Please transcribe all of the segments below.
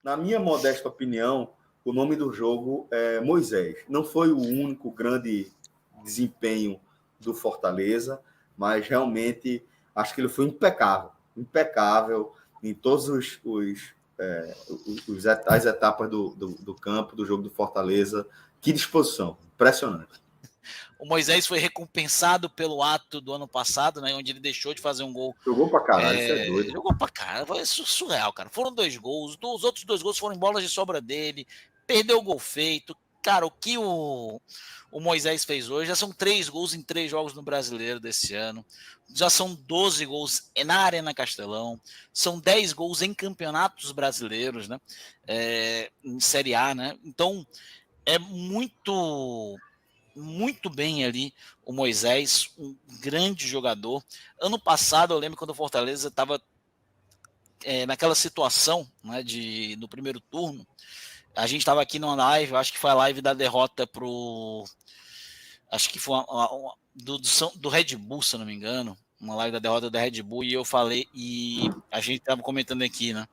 Na minha modesta opinião, o nome do jogo é Moisés. Não foi o único grande desempenho do Fortaleza, mas realmente acho que ele foi impecável. Impecável em todas as etapas do campo, do jogo do Fortaleza. Que disposição. Impressionante. O Moisés foi recompensado pelo ato do ano passado, né, onde ele deixou de fazer um gol. Jogou pra caralho, isso é doido. Jogou pra caralho, foi surreal, cara. Foram 2 gols, os outros 2 gols foram em bolas de sobra dele, perdeu o gol feito. Cara, o que o Moisés fez hoje, já são 3 gols em 3 jogos no Brasileiro desse ano, já são 12 gols na Arena Castelão, são 10 gols em campeonatos brasileiros, né, em Série A, né, então é muito bem ali o Moisés, um grande jogador. Ano passado, eu lembro quando o Fortaleza estava naquela situação, né, no primeiro turno, a gente estava aqui numa live, acho que foi a live da derrota acho que foi do Red Bull, se eu não me engano, uma live da derrota da Red Bull, e eu falei, e a gente estava comentando aqui, né,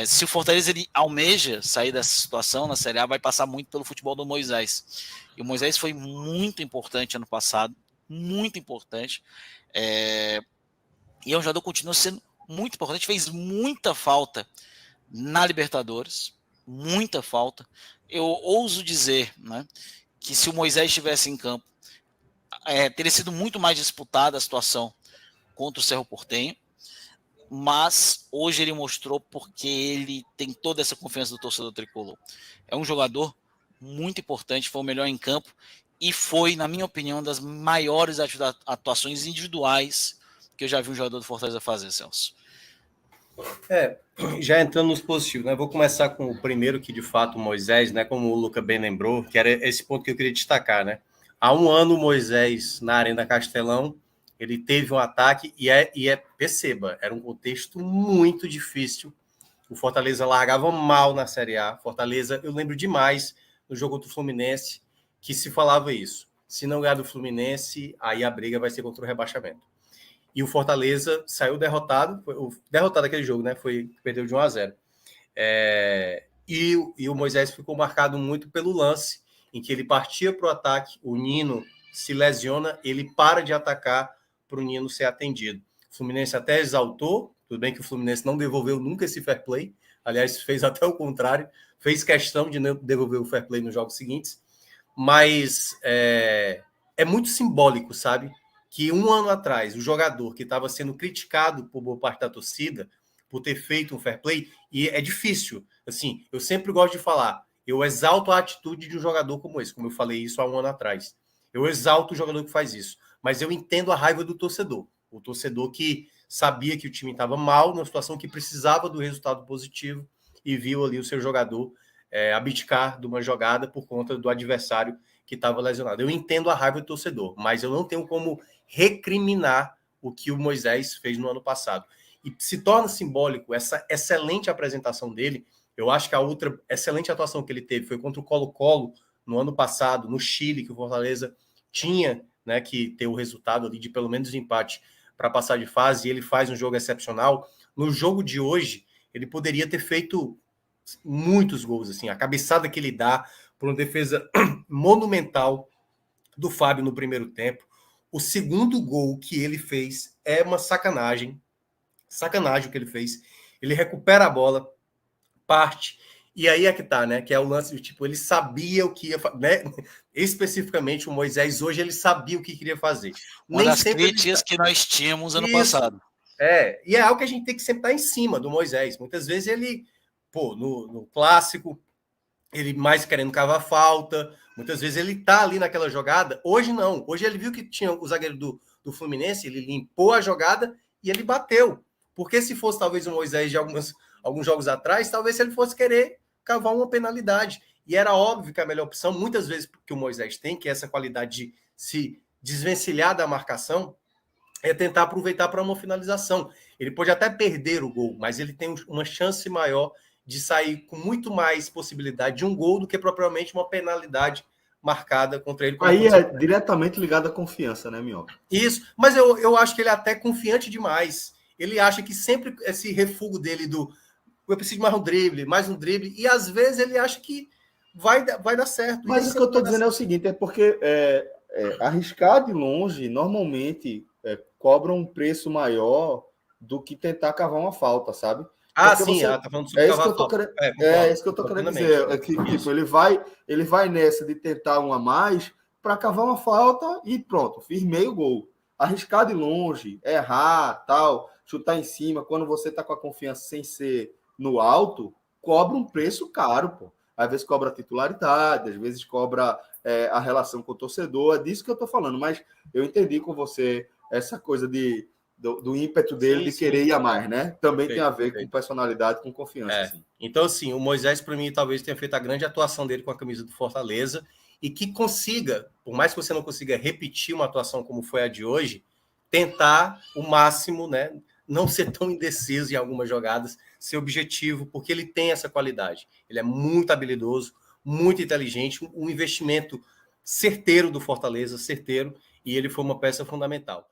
se o Fortaleza ele almeja sair dessa situação na Série A, vai passar muito pelo futebol do Moisés. E o Moisés foi muito importante ano passado, muito importante. E é um jogador que continua sendo muito importante, fez muita falta na Libertadores, muita falta. Eu ouso dizer, né, que se o Moisés estivesse em campo, teria sido muito mais disputada a situação contra o Cerro Porteño, mas hoje ele mostrou porque ele tem toda essa confiança do torcedor tricolor. É um jogador muito importante, foi o melhor em campo e foi, na minha opinião, uma das maiores atuações individuais que eu já vi um jogador do Fortaleza fazer, Celso. Já entrando nos positivos, né? Vou começar com o primeiro, que de fato o Moisés, né? Como o Luca bem lembrou, que era esse ponto que eu queria destacar, né? Há um ano o Moisés na Arena Castelão, ele teve um ataque perceba, era um contexto muito difícil. O Fortaleza largava mal na Série A. Fortaleza, eu lembro demais no jogo contra o Fluminense, que se falava isso. Se não ganhar do Fluminense, aí a briga vai ser contra o rebaixamento. E o Fortaleza saiu derrotado, derrotado aquele jogo, né? Perdeu de 1-0. E o Moisés ficou marcado muito pelo lance em que ele partia para o ataque, o Nino se lesiona, ele para de atacar para o Nino ser atendido. O Fluminense até exaltou, tudo bem que o Fluminense não devolveu nunca esse fair play, aliás, fez até o contrário, fez questão de devolver o fair play nos jogos seguintes, mas é muito simbólico, sabe? Que um ano atrás, o jogador que estava sendo criticado por boa parte da torcida por ter feito um fair play, e é difícil, assim, eu sempre gosto de falar, eu exalto a atitude de um jogador como esse, como eu falei isso há um ano atrás. Eu exalto o jogador que faz isso, mas eu entendo a raiva do torcedor. O torcedor que sabia que o time estava mal, numa situação que precisava do resultado positivo, e viu ali o seu jogador abdicar de uma jogada por conta do adversário que estava lesionado. Eu entendo a raiva do torcedor, mas eu não tenho como recriminar o que o Moisés fez no ano passado. E se torna simbólico essa excelente apresentação dele. Eu acho que a outra excelente atuação que ele teve foi contra o Colo-Colo no ano passado, no Chile, que o Fortaleza tinha, né, que ter o resultado ali de pelo menos empate para passar de fase, e ele faz um jogo excepcional. No jogo de hoje, ele poderia ter feito muitos gols, assim, a cabeçada que ele dá por uma defesa monumental do Fábio no primeiro tempo. O segundo gol que ele fez é uma sacanagem o que ele fez. Ele recupera a bola, parte, e aí é que tá, né? Que é o lance de tipo, ele sabia o que ia fazer, né? Especificamente o Moisés, hoje ele sabia o que queria fazer. Uma das críticas que nós tínhamos ano passado. E é algo que a gente tem que sempre estar em cima do Moisés. Muitas vezes ele, no clássico, ele mais querendo cavar falta, muitas vezes ele tá ali naquela jogada. Hoje não. Hoje ele viu que tinha o zagueiro do Fluminense, ele limpou a jogada e ele bateu. Porque se fosse talvez o Moisés de alguns jogos atrás, talvez ele fosse querer cavar uma penalidade. E era óbvio que a melhor opção, muitas vezes que o Moisés tem, que é essa qualidade de se desvencilhar da marcação, é tentar aproveitar para uma finalização. Ele pode até perder o gol, mas ele tem uma chance maior de sair com muito mais possibilidade de um gol do que propriamente uma penalidade marcada contra ele. Aí é diretamente ligado à confiança, né, Minhoca? Isso, mas eu acho que ele é até confiante demais. Ele acha que sempre esse refúgio dele eu preciso de mais um drible, e às vezes ele acha que vai dar certo. Mas o que eu estou dizendo é o seguinte, é porque arriscar de longe, normalmente, cobra um preço maior do que tentar cavar uma falta, sabe? Ah, Porque sim, você, tá falando sobre cavar falta. é isso que eu tô querendo dizer. É que, tipo, ele vai nessa de tentar uma a mais para cavar uma falta e pronto, firmei o gol. Arriscar de longe, errar, tal, chutar em cima, quando você tá com a confiança sem ser no alto, cobra um preço caro, pô. Às vezes cobra titularidade, às vezes cobra a relação com o torcedor, é disso que eu tô falando, mas eu entendi com você essa coisa do ímpeto dele de querer ir a mais, né? Também tem a ver com personalidade, com confiança. Assim. Então, assim, o Moisés, para mim, talvez tenha feito a grande atuação dele com a camisa do Fortaleza e que consiga, por mais que você não consiga repetir uma atuação como foi a de hoje, tentar o máximo, né? Não ser tão indeciso em algumas jogadas, ser objetivo, porque ele tem essa qualidade. Ele é muito habilidoso, muito inteligente, um investimento certeiro do Fortaleza, certeiro, e ele foi uma peça fundamental.